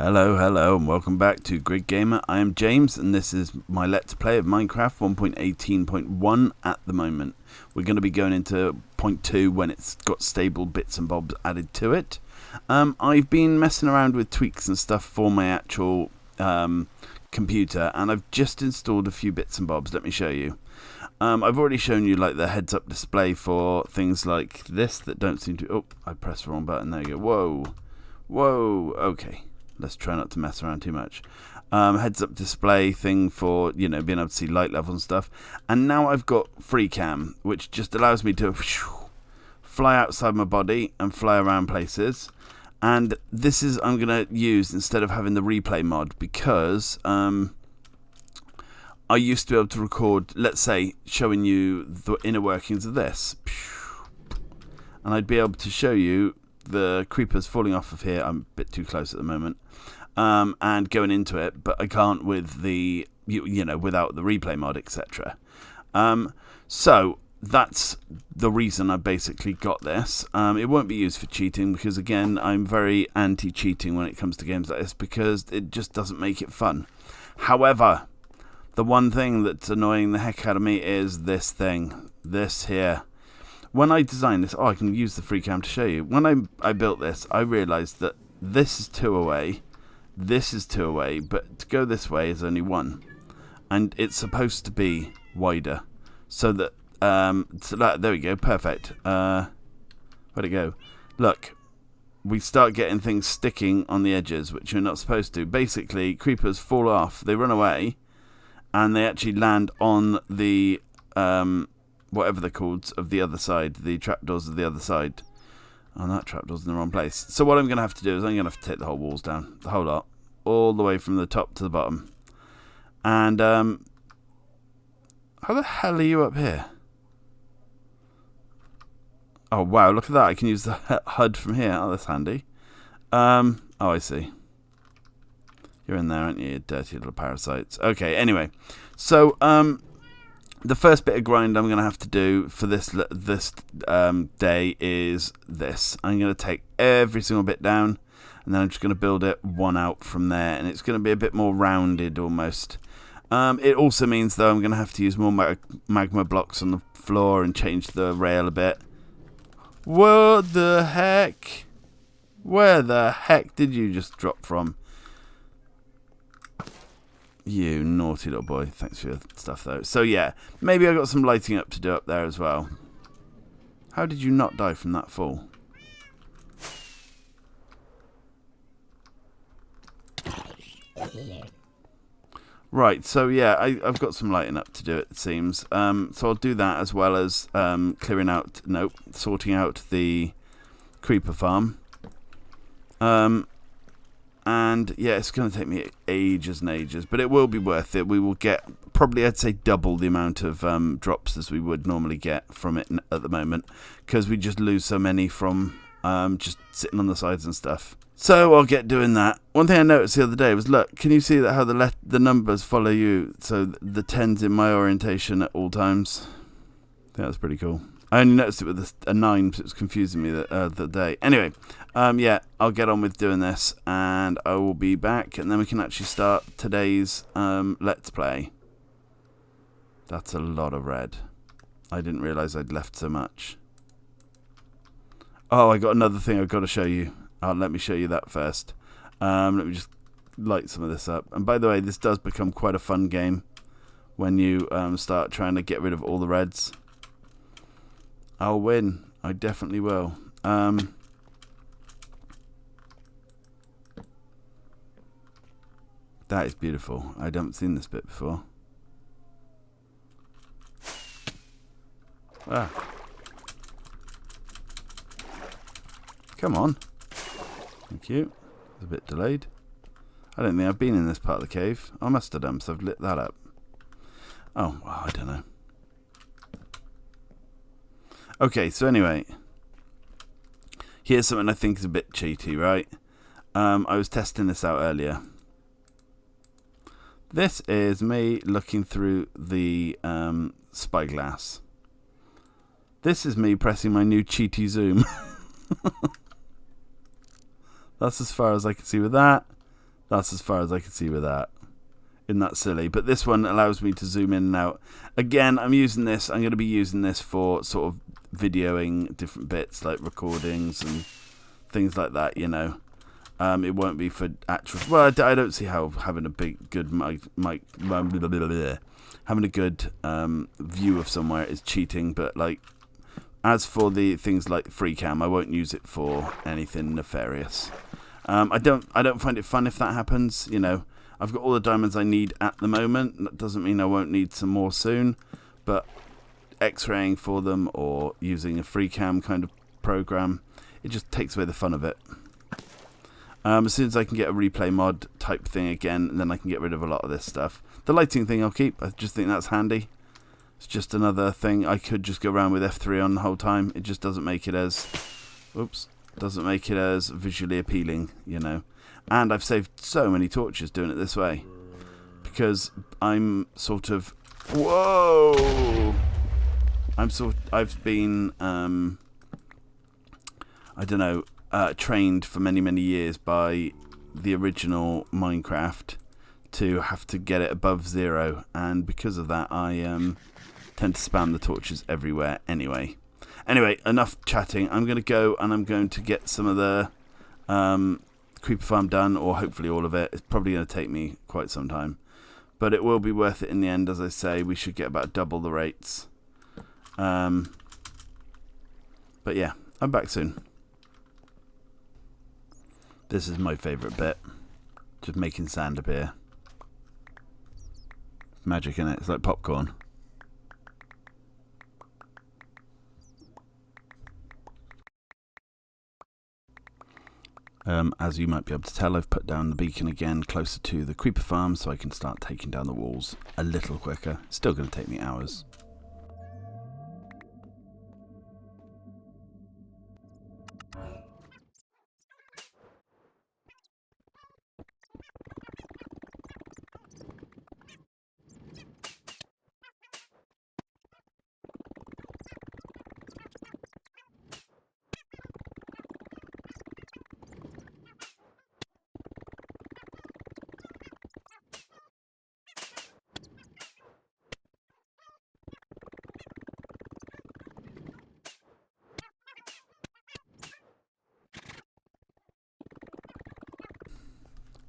Hello, and welcome back to Grid Gamer. I am James, and this is my Let's Play of Minecraft 1.18.1 at the moment. We're going to be going into point 2 when it's got stable bits and bobs added to it. I've been messing around with tweaks and stuff for my actual computer, and I've just installed a few bits and bobs. Let me show you. I've already shown you like the heads-up display for things like this that don't seem to... Oh, I pressed the wrong button. There you go. Whoa, okay. Let's try not to mess around too much. Heads-up display thing for, being able to see light level and stuff. And now I've got FreeCam, which just allows me to fly outside my body and fly around places. And this is I'm going to use instead of having the replay mod because I used to be able to record, let's say, showing you the inner workings of this. And I'd be able to show you the creepers falling off of here. I'm a bit too close at the moment. And going into it, but I can't with the, without the replay mod, etc. So that's the reason I basically got this. It won't be used for cheating because, again, I'm very anti-cheating when it comes to games like this because it just doesn't make it fun. However, the one thing that's annoying the heck out of me is this thing, this here. When I designed this, I can use the FreeCam to show you. When I built this, I realised that this is 2 away, this is 2 away, but to go this way is only 1. And it's supposed to be wider. So that, there we go, perfect. Where'd it go? Look, we start getting things sticking on the edges, which you're not supposed to. Basically, creepers fall off, they run away, and they actually land on the... whatever they're called, of the other side, the trapdoors of the other side. Oh, that trapdoor's in the wrong place. So what I'm going to have to do is I'm going to have to take the whole walls down, the whole lot, all the way from the top to the bottom. And, how the hell are you up here? Oh, wow, look at that. I can use the HUD from here. Oh, that's handy. Oh, I see. You're in there, aren't you, you dirty little parasites? Okay, anyway. So, the first bit of grind I'm going to have to do for this day is this. I'm going to take every single bit down, and then I'm just going to build it one out from there, and it's going to be a bit more rounded almost. It also means, though, I'm going to have to use more magma blocks on the floor and change the rail a bit. What the heck? Where the heck did you just drop from? You naughty little boy. Thanks for your stuff, though. So, yeah. Maybe I got some lighting up to do up there as well. How did you not die from that fall? Right, so, yeah. I've got some lighting up to do, it seems. So I'll do that as well as sorting out the creeper farm. And, yeah, it's going to take me ages and ages, but it will be worth it. We will get, probably, I'd say, double the amount of drops as we would normally get from it at the moment, because we just lose so many from just sitting on the sides and stuff. So I'll get doing that. One thing I noticed the other day was, look, can you see that how the numbers follow you? So the 10's in my orientation at all times. I think that's pretty cool. I only noticed it with a 9, so it was confusing me the day. Anyway, yeah, I'll get on with doing this, and I will be back, and then we can actually start today's Let's Play. That's a lot of red. I didn't realise I'd left so much. Oh, I got another thing I've got to show you. Let me show you that first. Let me just light some of this up. And by the way, this does become quite a fun game when you start trying to get rid of all the reds. I'll win. I definitely will. That is beautiful. I haven't seen this bit before. Ah. Come on. Thank you. It's a bit delayed. I don't think I've been in this part of the cave. I must have done, so I've lit that up. Oh, well, I don't know. Okay, so anyway, here's something I think is a bit cheaty, right? I was testing this out earlier. This is me looking through the spyglass. This is me pressing my new cheaty zoom. That's as far as I can see with that. That's as far as I can see with that. Isn't that silly? But this one allows me to zoom in and out. Again, I'm going to be using this for sort of videoing different bits, like recordings and things like that, you know. It won't be for actual... Well, I don't see how having a good having a good view of somewhere is cheating, but like, as for the things like FreeCam, I won't use it for anything nefarious. I don't find it fun if that happens, you know. I've got all the diamonds I need at the moment. That doesn't mean I won't need some more soon, but X-raying for them or using a FreeCam kind of program, it just takes away the fun of it. As soon as I can get a replay mod type thing again, then I can get rid of a lot of this stuff. The lighting thing I'll keep. I just think that's handy. It's just another thing. I could just go around with F3 on the whole time. It just doesn't make it as... Oops. Doesn't make it as visually appealing, you know. And I've saved so many torches doing it this way. Because I'm sort of... Whoa! I've been... I don't know... trained for many, many years by the original Minecraft to have to get it above 0. And because of that, I tend to spam the torches everywhere anyway. Anyway, enough chatting. I'm going to go and I'm going to get some of the... creeper farm done, or hopefully all of it. It's probably going to take me quite some time, but it will be worth it in the end. As I say, we should get about double the rates. But yeah, I'm back soon. This is my favourite bit, just making sand appear. Magic in it. It's like popcorn. As you might be able to tell, I've put down the beacon again closer to the creeper farm so I can start taking down the walls a little quicker. It's still going to take me hours.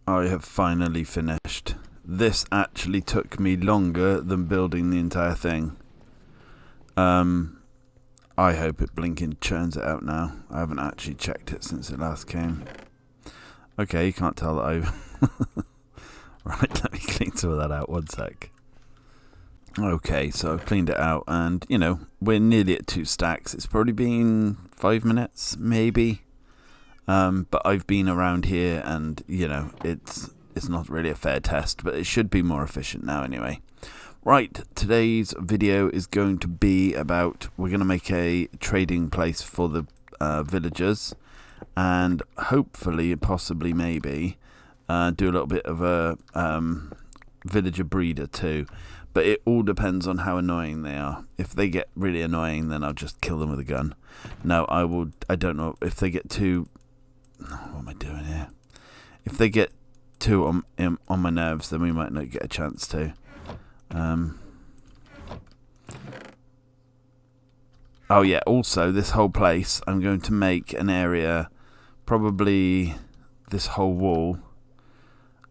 I have finally finished. This actually took me longer than building the entire thing. I hope it blinking churns it out now. I haven't actually checked it since it last came. Okay, you can't tell that I... Right, let me clean some of that out, 1 sec. Okay, so I've cleaned it out and, you know, we're nearly at 2 stacks. It's probably been 5 minutes, maybe. But I've been around here and, you know, it's not really a fair test, but it should be more efficient now anyway. Right, today's video is going to be about, we're going to make a trading place for the villagers, and hopefully, possibly, maybe, do a little bit of a villager breeder too. But it all depends on how annoying they are. If they get really annoying, then I'll just kill them with a gun. No, I don't know, if they get too... What am I doing here? If they get too on my nerves, then we might not get a chance to. Oh yeah, also this whole place, I'm going to make an area, probably this whole wall,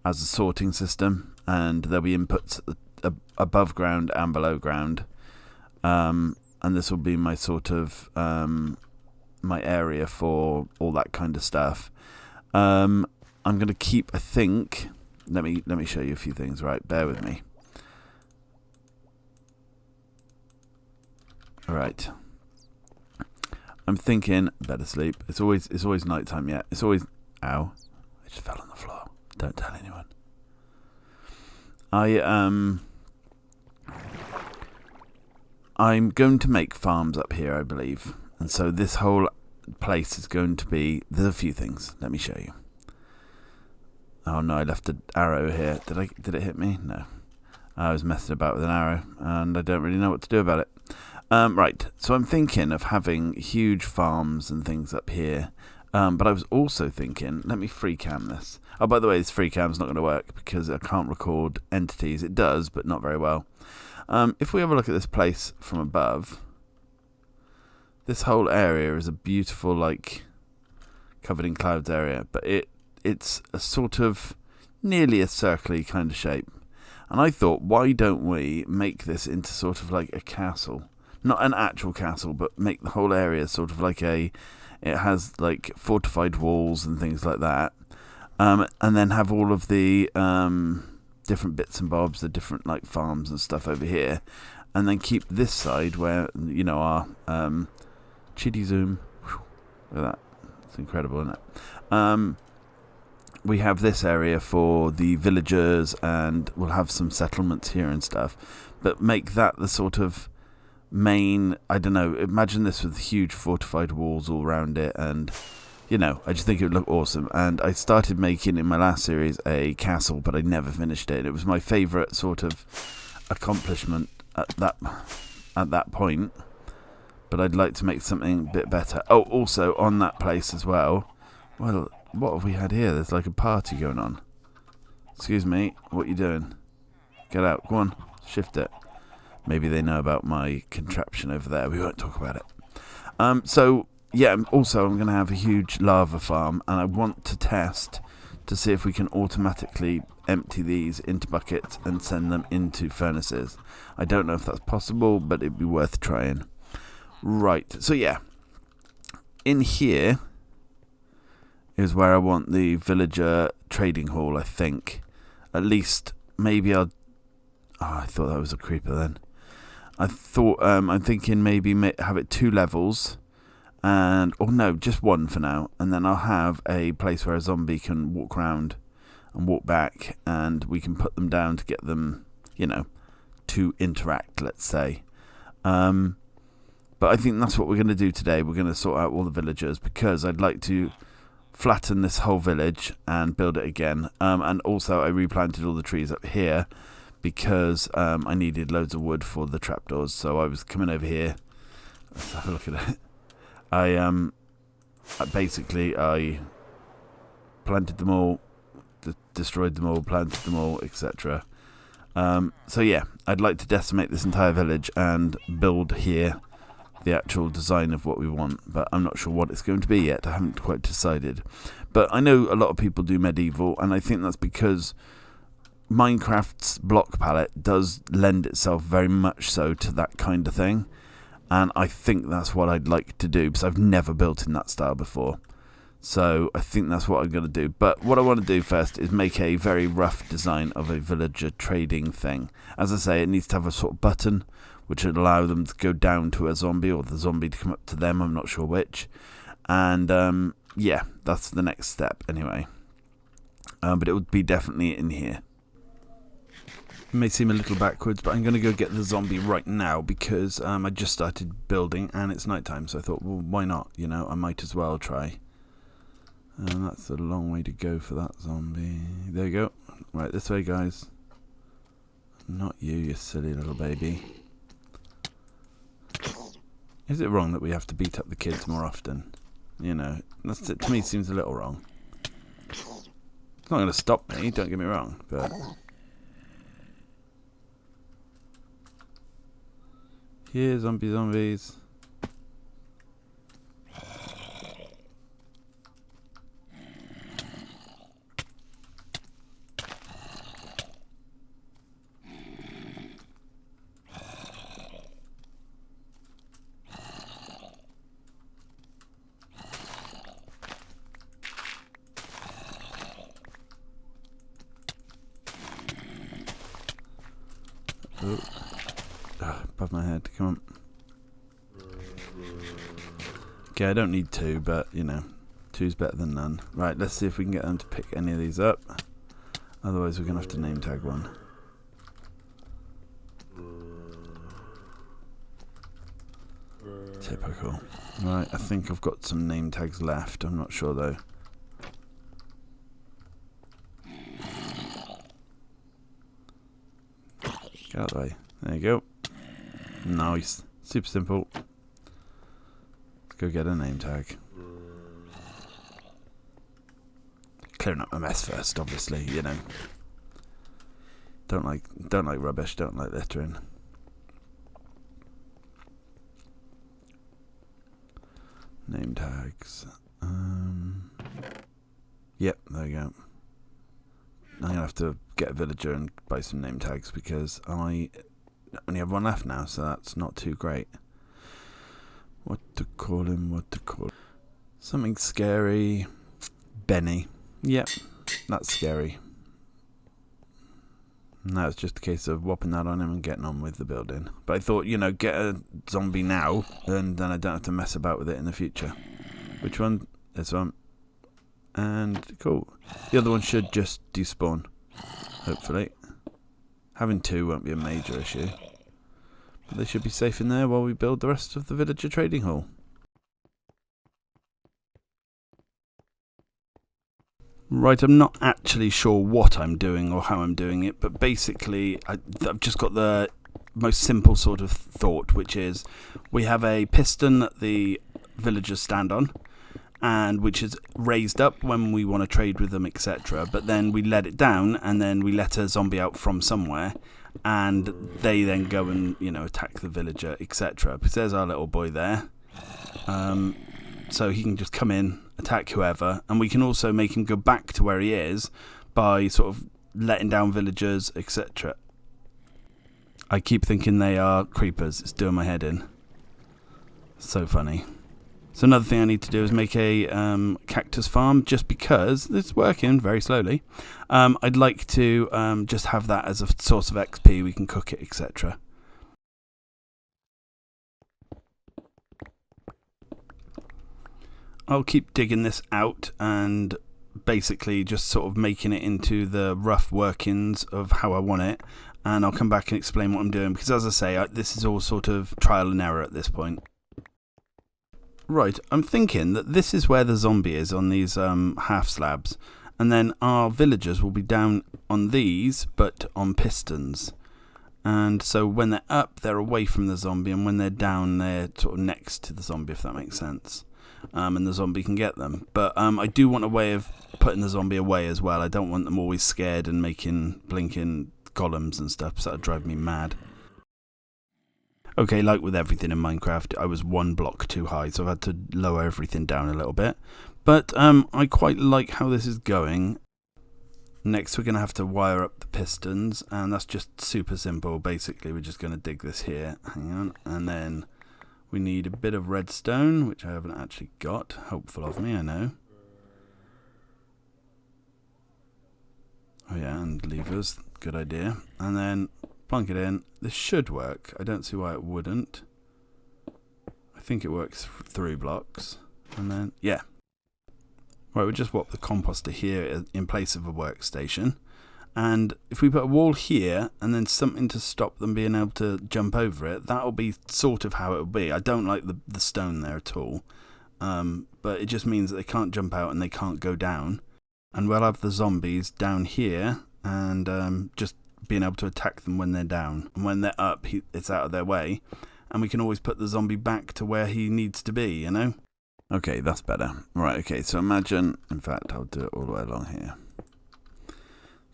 as a sorting system, and there'll be inputs above ground and below ground. And this will be my sort of... my area for all that kind of stuff. I'm going to keep, I think, let me show you a few things, right? Bear with me. Alright. I'm thinking, better sleep. It's always nighttime yet. It's always... Ow. I just fell on the floor. Don't tell anyone. I'm going to make farms up here, I believe. And so this whole place is going to be... There's a few things. Let me show you. Oh no, I left an arrow here. Did it hit me? No. I was messing about with an arrow, and I don't really know what to do about it. Right, so I'm thinking of having huge farms and things up here. But I was also thinking, let me free cam this. Oh, by the way, this free cam's not going to work because I can't record entities. It does, but not very well. If we have a look at this place from above, this whole area is a beautiful, like, covered in clouds area, but it's a sort of nearly a circly kind of shape. And I thought, why don't we make this into sort of like a castle? Not an actual castle, but make the whole area sort of like it has like fortified walls and things like that. And then have all of the different bits and bobs, the different like farms and stuff over here. And then keep this side where, you know, our Chitty Zoom. Whew, look at that. It's incredible, isn't it? We have this area for the villagers, and we'll have some settlements here and stuff. But make that the sort of main, I don't know, imagine this with huge fortified walls all around it, and, you know, I just think it would look awesome. And I started making, in my last series, a castle, but I never finished it. It was my favourite sort of accomplishment at that point. But I'd like to make something a bit better. Oh, also, on that place as well, well, what have we had here? There's like a party going on. Excuse me, what you doing? Get out, go on, shift it. Maybe they know about my contraption over there. We won't talk about it. So, yeah, also I'm going to have a huge lava farm, and I want to test to see if we can automatically empty these into buckets and send them into furnaces. I don't know if that's possible, but it'd be worth trying. Right, so yeah, in here is where I want the villager trading hall, I think. At least, maybe I'll... Oh, I thought that was a creeper then. I'm thinking maybe have it 2 levels, and... Or no, just 1 for now. And then I'll have a place where a zombie can walk around and walk back, and we can put them down to get them, you know, to interact, let's say. But I think that's what we're going to do today. We're going to sort out all the villagers, because I'd like to flatten this whole village and build it again. And also I replanted all the trees up here because I needed loads of wood for the trapdoors. So I was coming over here. Let's have a look at it. I planted them all, destroyed them all, planted them all, etc. So yeah, I'd like to decimate this entire village and build here the actual design of what we want, but I'm not sure what it's going to be yet. I haven't quite decided. But I know a lot of people do medieval, and I think that's because Minecraft's block palette does lend itself very much so to that kind of thing, and I think that's what I'd like to do, because I've never built in that style before. So I think that's what I'm going to do. But what I want to do first is make a very rough design of a villager trading thing. As I say, it needs to have a sort of button which would allow them to go down to a zombie, or the zombie to come up to them, I'm not sure which. And yeah, that's the next step anyway. But it would be definitely in here. It may seem a little backwards, but I'm going to go get the zombie right now, because I just started building and it's nighttime, so I thought, well, why not? You know, I might as well try. And that's a long way to go for that zombie. There you go. Right, this way, guys. Not you, you silly little baby. Is it wrong that we have to beat up the kids more often? You know, that's, to me, seems a little wrong. It's not going to stop me, don't get me wrong, but... Here, zombies. Oh. Above my head, come on. Okay, I don't need 2, but, you know, 2's better than none. Right, let's see if we can get them to pick any of these up. Otherwise, we're going to have to name tag one. Typical. Right, I think I've got some name tags left. I'm not sure, though. Get out of the way. There you go. Nice. Super simple. Let's go get a name tag. clearing up my mess first, obviously, you know. Don't like rubbish, don't like littering. Name tags. Yep, there we go. I'm going to have to get a villager and buy some name tags because I only have one left now, so that's not too great. What to call him? Something scary. Benny. Yep, that's scary. Now it's just a case of whopping that on him and getting on with the building. But I thought, you know, get a zombie now, and then I don't have to mess about with it in the future. Which one? This one. And cool. The other one should just despawn, hopefully. Having two won't be a major issue. But they should be safe in there while we build the rest of the villager trading hall. Right, I'm not actually sure what I'm doing or how I'm doing it, but basically I've just got the most simple sort of thought, which is we have a piston that the villagers stand on, and which is raised up when we want to trade with them, etc. But then we let it down, and then we let a zombie out from somewhere, and they then go and, you know, attack the villager, etc. Because there's our little boy there. So he can just come in, attack whoever, and we can also make him go back to where he is by sort of letting down villagers, etc. I keep thinking they are creepers. It's doing my head in. So funny. So another thing I need to do is make a cactus farm, just because it's working very slowly. I'd like to just have that as a source of XP. We can cook it, etc. I'll keep digging this out and basically just sort of making it into the rough workings of how I want it, and I'll come back and explain what I'm doing, because as I say, this is all sort of trial and error at this point. Right, I'm thinking that this is where the zombie is on these half slabs, and then our villagers will be down on these but on pistons. And so when they're up, they're away from the zombie, and when they're down, they're sort of next to the zombie, if that makes sense. And the zombie can get them. But I do want a way of putting the zombie away as well. I don't want them always scared and making blinking golems and stuff, so that would drive me mad. Okay, like with everything in Minecraft, I was one block too high, so I've had to lower everything down a little bit. But I quite like how this is going. Next, we're going to have to wire up the pistons, and that's just super simple. Basically, we're just going to dig this here. Hang on, and then we need a bit of redstone, which I haven't actually got. Hopeful of me, I know. Oh yeah, and levers. Good idea. And then plunk it in. This should work. I don't see why it wouldn't. I think it works 3 blocks. And then, yeah. Right, we'll just swap the composter here in place of a workstation. And if we put a wall here and then something to stop them being able to jump over it, that'll be sort of how it'll be. I don't like the stone there at all. But it just means that they can't jump out and they can't go down. And we'll have the zombies down here and just being able to attack them when they're down. And when they're up, it's out of their way. And we can always put the zombie back to where he needs to be, you know? Okay, that's better. Right, okay, so imagine, in fact, I'll do it all the way along here.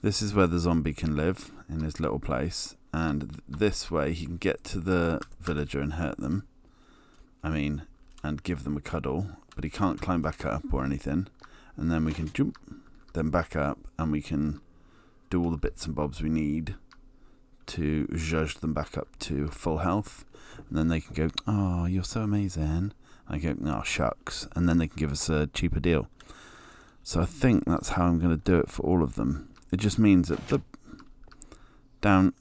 This is where the zombie can live, in his little place, and this way he can get to the villager and hurt them. And give them a cuddle, but he can't climb back up or anything. And then we can jump them back up, and we can do all the bits and bobs we need to zhuzh them back up to full health. And then they can go, oh, you're so amazing. I go, oh, shucks. And then they can give us a cheaper deal. So I think that's how I'm going to do it for all of them. It just means that down,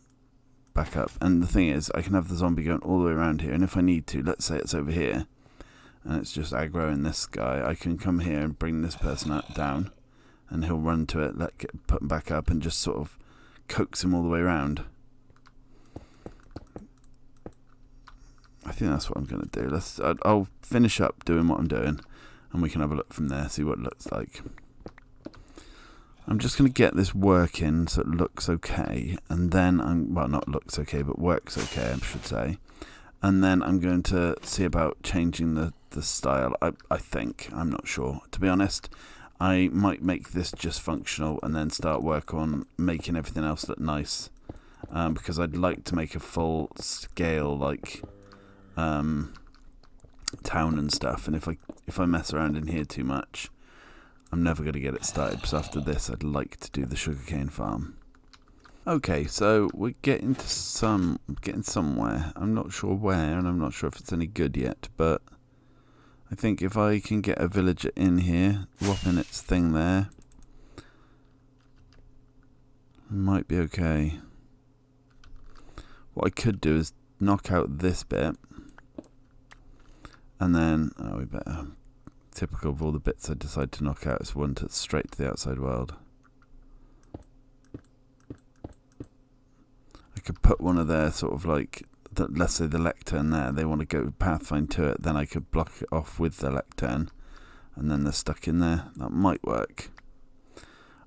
back up. And the thing is, I can have the zombie going all the way around here. And if I need to, let's say it's over here, and it's just aggroing this guy, I can come here and bring this person down, and he'll run to it, put him back up, and just sort of coax him all the way around. I think that's what I'm going to do. I'll finish up doing what I'm doing, and we can have a look from there, see what it looks like. I'm just going to get this working so it looks okay, and then well, not looks okay, but works okay, I should say. And then I'm going to see about changing the style. I think, I'm not sure. To be honest, I might make this just functional and then start work on making everything else look nice. Because I'd like to make a full scale like town and stuff, and if I mess around in here too much, I'm never going to get it started. So after this, I'd like to do the sugarcane farm. Okay, so we're getting somewhere. I'm not sure where, and I'm not sure if it's any good yet, but I think if I can get a villager in here, whopping its thing there, it might be okay. What I could do is knock out this bit, and then, we better, typical of all the bits I decide to knock out, is one that's straight to the outside world. I could put one of their sort of like, let's say the lectern there, they want to go pathfind to it, then I could block it off with the lectern, and then they're stuck in there. That might work.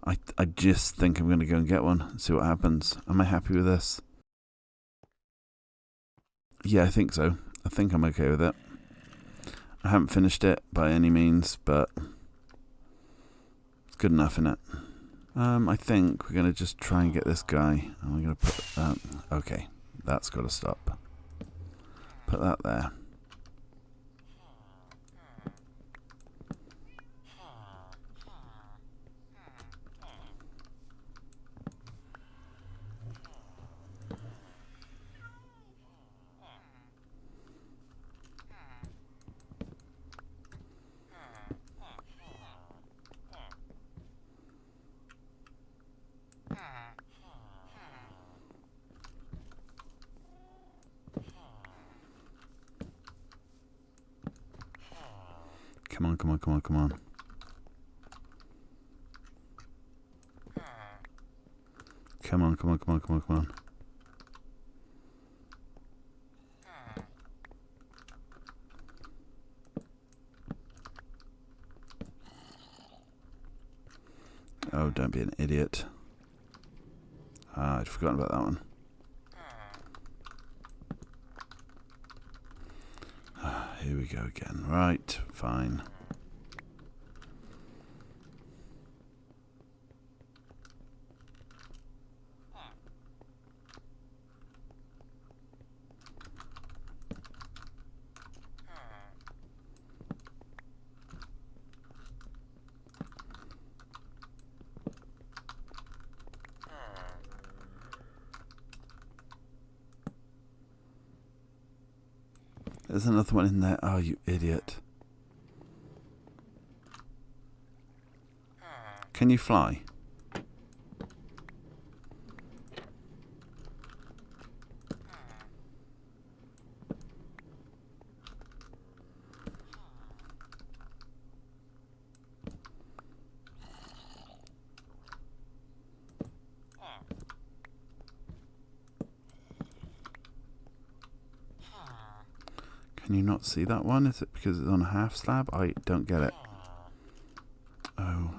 I just think I'm going to go and get one and see what happens. Am I happy with this? Yeah, I think so. I think I'm okay with it. I haven't finished it by any means, but it's good enough, innit? I think we're going to just try and get this guy. And we're going to put... okay, that's got to stop. Put that there. Come on, come on, come on, come on. Come on, come on, come on, come on, come on. Oh, don't be an idiot. I'd forgotten about that one. Here we go again. Right, fine. There's another one in there. Oh, you idiot. Can you fly? Can you not see that one? Is it because it's on a half slab? I don't get it. Oh.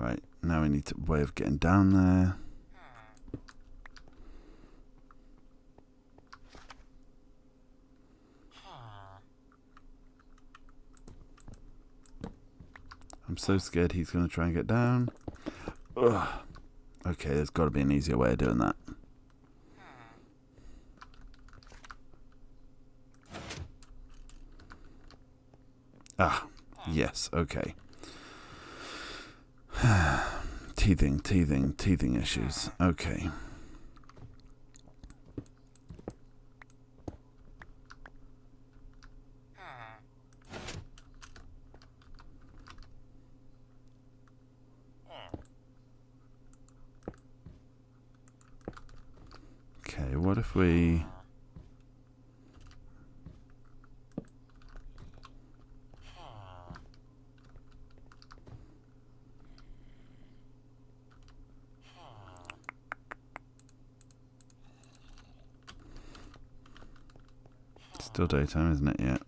Right, now we need a way of getting down there. I'm so scared he's going to try and get down. Ugh. Okay, there's got to be an easier way of doing that. Ah, yes, okay. Teething issues. Okay. Okay, what if we... Still daytime, isn't it yet?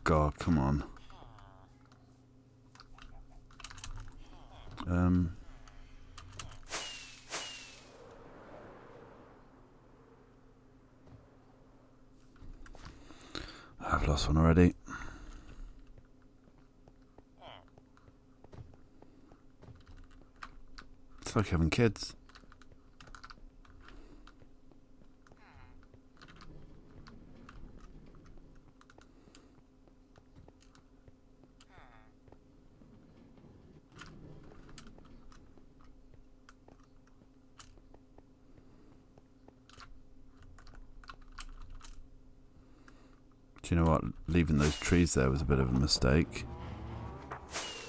God, come on. I've lost one already. It's like having kids. Do you know what? Leaving those trees there was a bit of a mistake.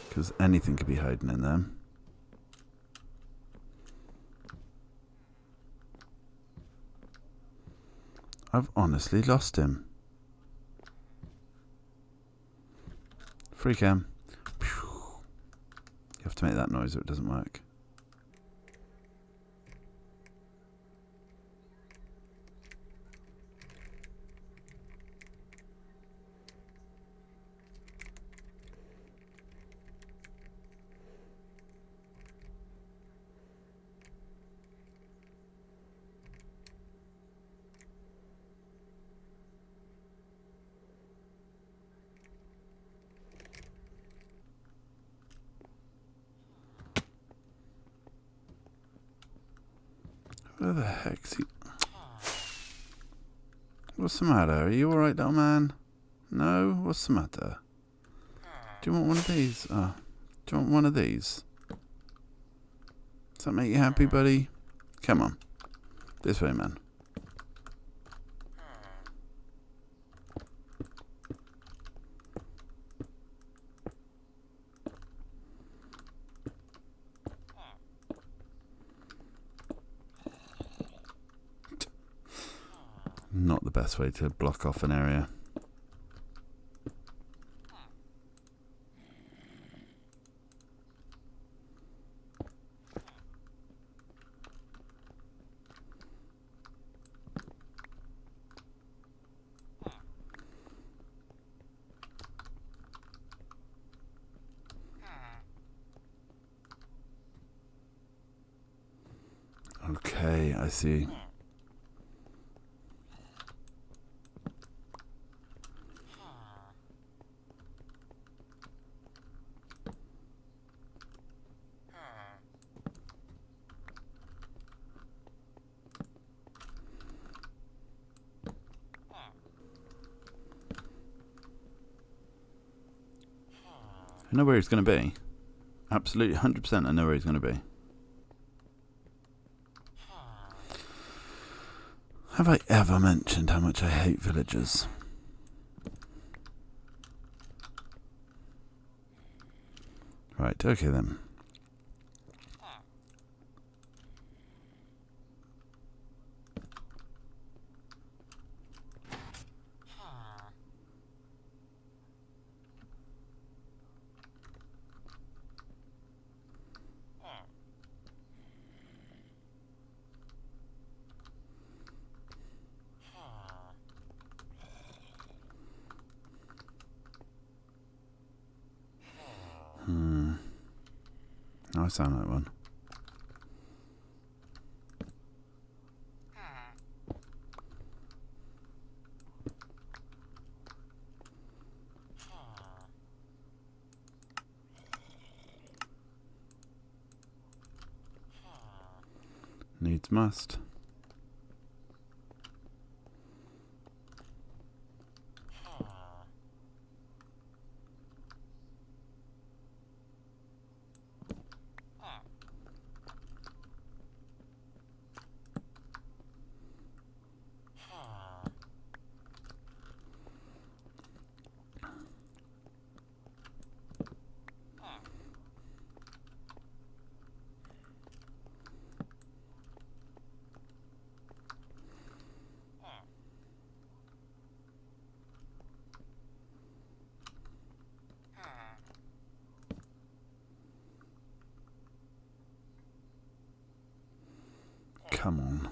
Because anything could be hiding in them. I've honestly lost him. Free cam. You have to make that noise or it doesn't work. Where the heck's he? What's the matter? Are you alright, little man? No? What's the matter? Do you want one of these? Oh, do you want one of these? Does that make you happy, buddy? Come on. This way, man. Not the best way to block off an area. Okay, I see. I know where he's going to be. Absolutely, 100% I know where he's going to be. Have I ever mentioned how much I hate villagers? Right, okay then. I sound like one. Needs must. Come on.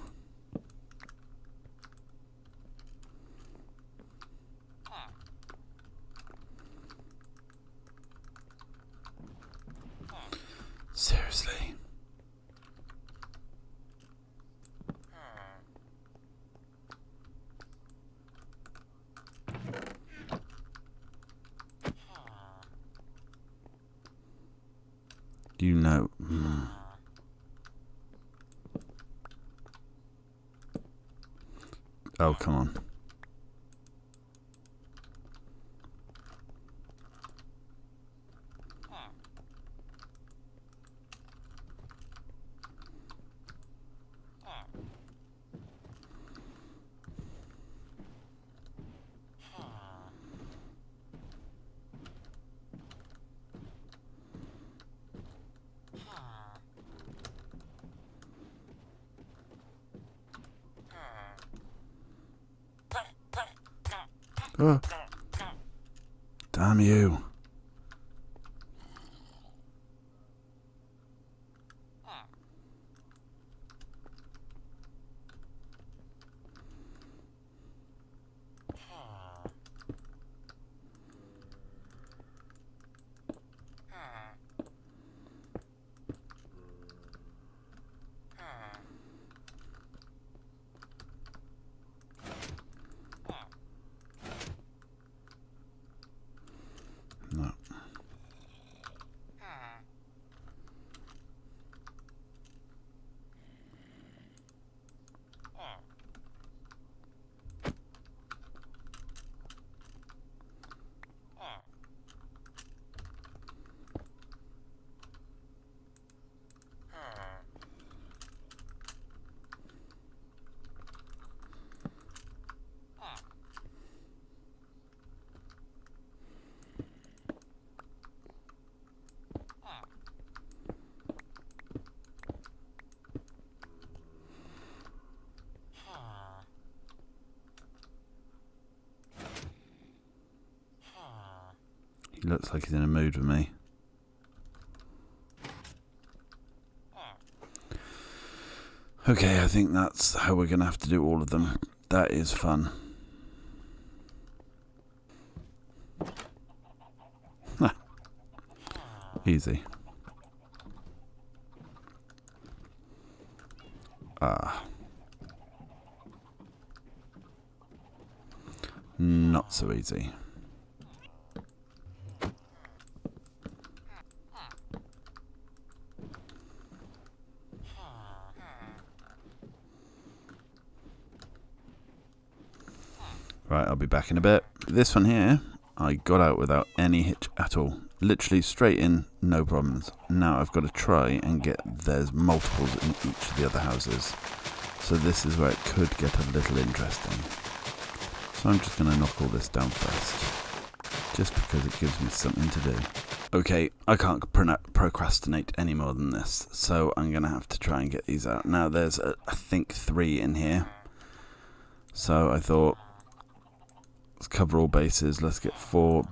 You know. Oh, come on. Oh. Damn you. No. He looks like he's in a mood with me. Okay, I think that's how we're going to have to do all of them. That is fun. Easy. Ah. Not so easy. Right, I'll be back in a bit. This one here, I got out without any hitch at all. Literally straight in, no problems. Now I've got to try and get, there's multiples in each of the other houses. So this is where it could get a little interesting. So I'm just going to knock all this down first. Just because it gives me something to do. Okay, I can't procrastinate any more than this. So I'm going to have to try and get these out. Now there's, I think, 3 in here. So I thought, let's cover all bases. Let's get 4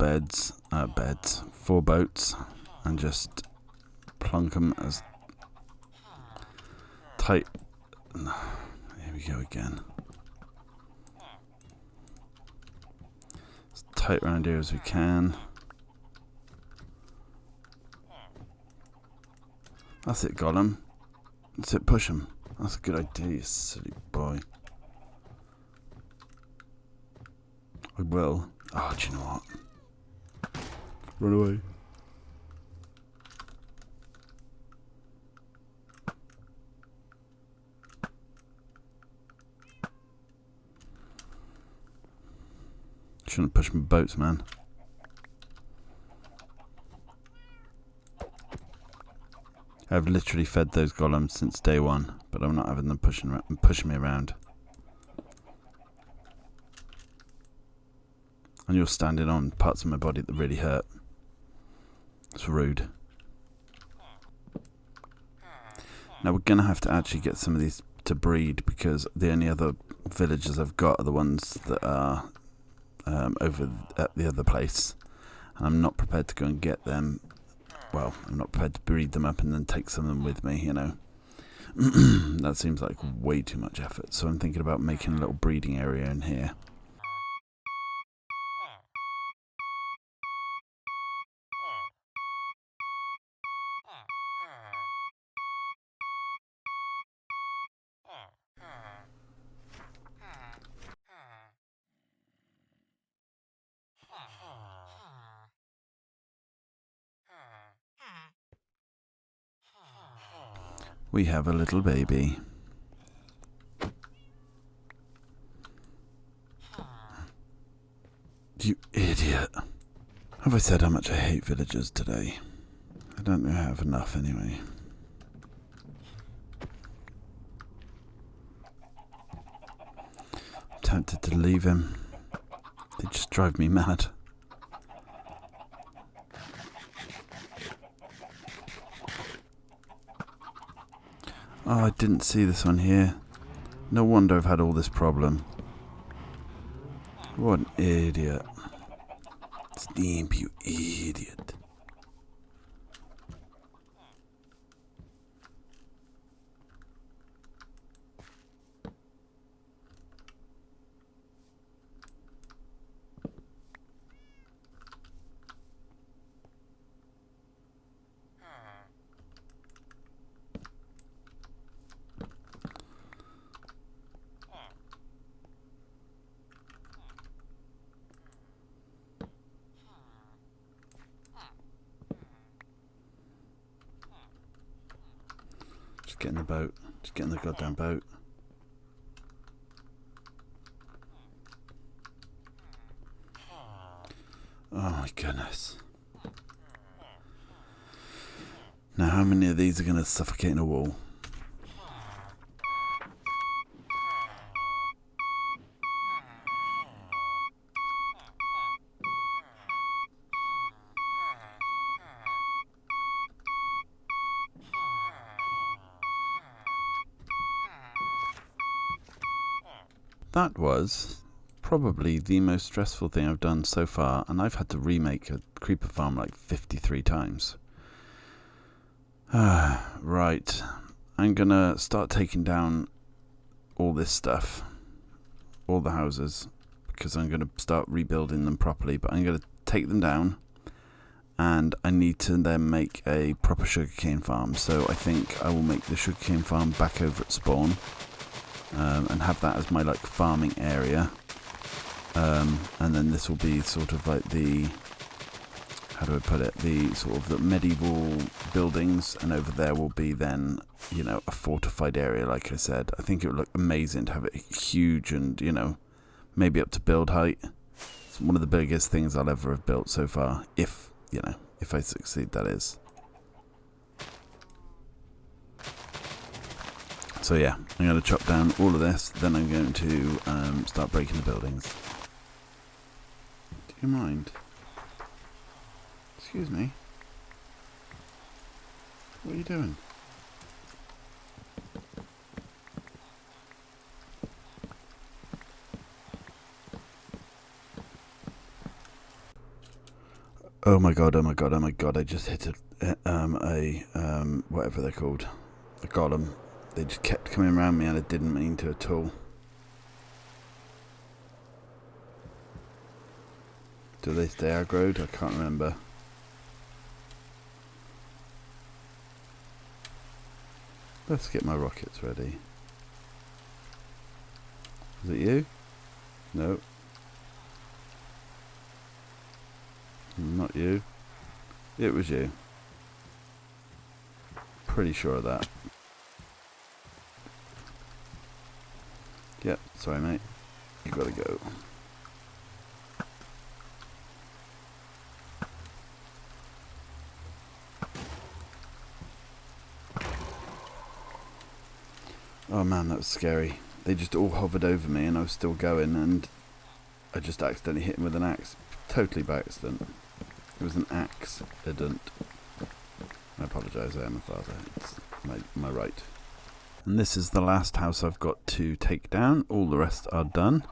4 boats, and just plunk them as tight. Here we go again. As tight around here as we can. That's it, Gollum. That's it, push him. That's a good idea, you silly boy. I will. Oh, do you know what? Run away. Shouldn't push my boats, man. I've literally fed those golems since day one, but I'm not having them pushing me around. And you're standing on parts of my body that really hurt. It's rude. Now we're going to have to actually get some of these to breed, because the only other villagers I've got are the ones that are over at the other place. And I'm not prepared to go and get them. Well, I'm not prepared to breed them up and then take some of them with me, you know. That seems like way too much effort. So I'm thinking about making a little breeding area in here. We have a little baby. You idiot. Have I said how much I hate villagers today? I don't have enough anyway. I'm tempted to leave him. They just drive me mad. Oh, I didn't see this one here. No wonder I've had all this problem. What an idiot. Stamp, you idiot. Just get in the boat. Just get in the goddamn boat. Oh my goodness. Now how many of these are going to suffocate in a wall? That was probably the most stressful thing I've done so far, and I've had to remake a creeper farm like 53 times. Right, I'm gonna start taking down all this stuff, all the houses, because I'm gonna start rebuilding them properly, but I'm gonna take them down, and I need to then make a proper sugarcane farm, so I think I will make the sugarcane farm back over at spawn. And have that as my like farming area, and then this will be sort of like the, how do I put it, the sort of the medieval buildings, and over there will be then, you know, a fortified area. Like I said, I think it would look amazing to have it huge and, you know, maybe up to build height. It's one of the biggest things I'll ever have built so far, if, you know, if I succeed, that is. So yeah, I'm going to chop down all of this, then I'm going to start breaking the buildings. Do you mind? Excuse me? What are you doing? Oh my god, oh my god, oh my god, I just hit a whatever they're called, a golem. They just kept coming around me and I didn't mean to at all. Do they stay aggroed? I can't remember. Let's get my rockets ready. Is it you? No. Not you. It was you. Pretty sure of that. Yep, sorry mate, you gotta go. Oh man, that was scary. They just all hovered over me and I was still going, and I just accidentally hit him with an axe. Totally by accident. It was an accident. I apologise, I am a father. It's my right. And this is the last house I've got to take down. All the rest are done.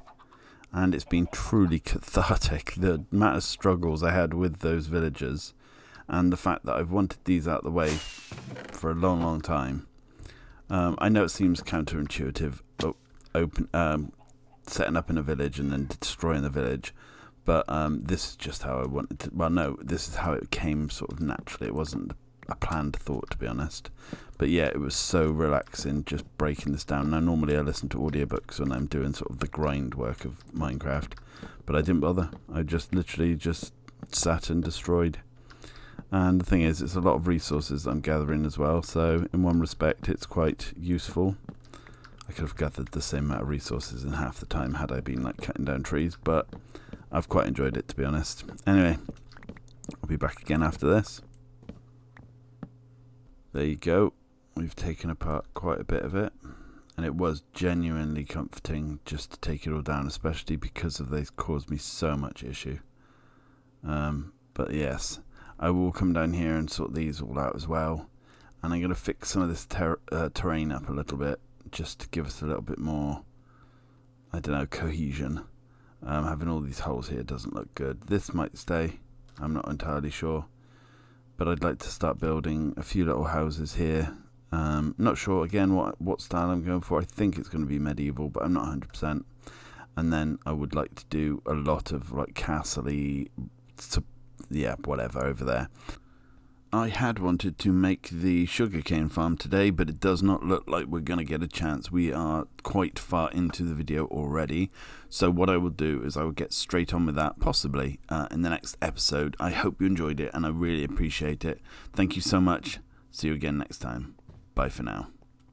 And it's been truly cathartic. The amount of struggles I had with those villagers, and the fact that I've wanted these out of the way for a long, long time. I know it seems counterintuitive, setting up in a village and then destroying the village. But this is just how I wanted to. Well, no, this is how it came sort of naturally. It wasn't a planned thought, to be honest. But yeah, it was so relaxing just breaking this down. Now normally I listen to audiobooks when I'm doing sort of the grind work of Minecraft, but I didn't bother. I just literally just sat and destroyed. And the thing is, it's a lot of resources I'm gathering as well, so in one respect it's quite useful. I could have gathered the same amount of resources in half the time had I been like cutting down trees, but I've quite enjoyed it, to be honest. Anyway, I'll be back again after this. There you go. We've taken apart quite a bit of it, and it was genuinely comforting just to take it all down, especially because of they've caused me so much issue. But yes, I will come down here and sort these all out as well, and I'm going to fix some of this terrain up a little bit, just to give us a little bit more, I don't know, cohesion. Having all these holes here doesn't look good. This might stay, I'm not entirely sure, but I'd like to start building a few little houses here. Not sure again what style I'm going for. I think it's going to be medieval, but I'm not 100%. And then I would like to do a lot of like castle-y, yeah, whatever over there. I had wanted to make the sugarcane farm today, but it does not look like we're going to get a chance. We are quite far into the video already. So what I will do is I will get straight on with that, possibly in the next episode. I hope you enjoyed it, and I really appreciate it. Thank you so much. See you again next time. Bye for now.